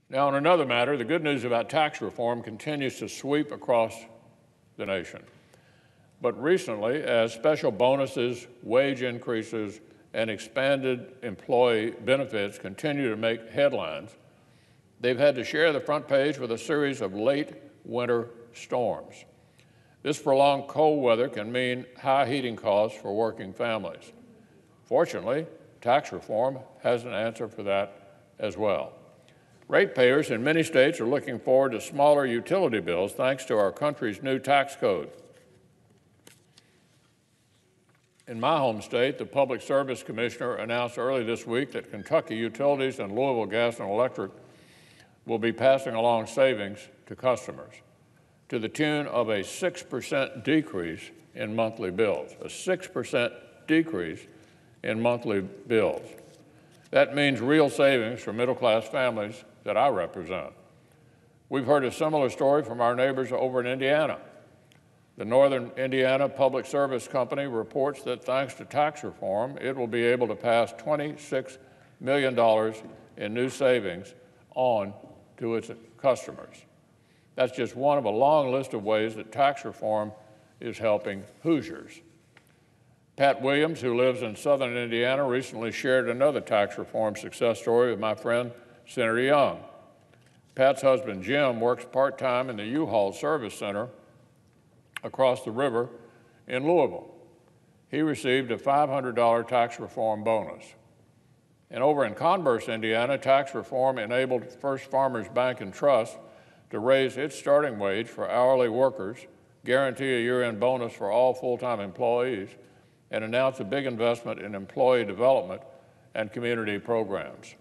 Now, on another matter, the good news about tax reform continues to sweep across the nation. But recently, as special bonuses, wage increases, and expanded employee benefits continue to make headlines, they've had to share the front page with a series of late winter storms. This prolonged cold weather can mean high heating costs for working families. Fortunately, tax reform has an answer for that as well. Ratepayers in many states are looking forward to smaller utility bills thanks to our country's new tax code. In my home state, the Public Service Commissioner announced early this week that Kentucky Utilities and Louisville Gas and Electric will be passing along savings to customers to the tune of a 6% decrease in monthly bills, a 6% decrease in monthly bills. That means real savings for middle-class families that I represent. We've heard a similar story from our neighbors over in Indiana. The Northern Indiana Public Service Company reports that thanks to tax reform, it will be able to pass $26 million in new savings on to its customers. That's just one of a long list of ways that tax reform is helping Hoosiers. Pat Williams, who lives in southern Indiana, recently shared another tax reform success story with my friend, Senator Young. Pat's husband, Jim, works part-time in the U-Haul Service Center across the river in Louisville. He received a $500 tax reform bonus. And over in Converse, Indiana, tax reform enabled First Farmers Bank and Trust to raise its starting wage for hourly workers, guarantee a year-end bonus for all full-time employees, and announce a big investment in employee development and community programs.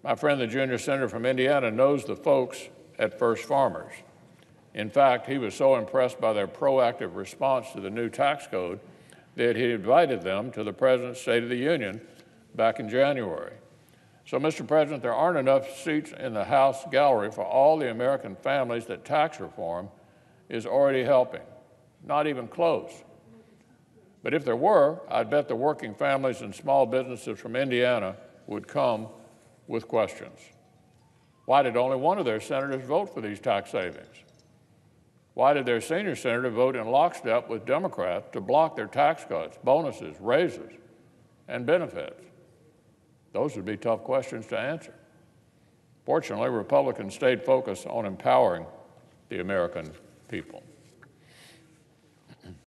My friend, the junior senator from Indiana, knows the folks at First Farmers. In fact, he was so impressed by their proactive response to the new tax code that he invited them to the President's State of the Union back in January. So, Mr. President, there aren't enough seats in the House gallery for all the American families that tax reform is already helping, not even close. But if there were, I'd bet the working families and small businesses from Indiana would come with questions. Why did only one of their senators vote for these tax savings? Why did their senior senator vote in lockstep with Democrats to block their tax cuts, bonuses, raises, and benefits? Those would be tough questions to answer. Fortunately, Republicans stayed focused on empowering the American people.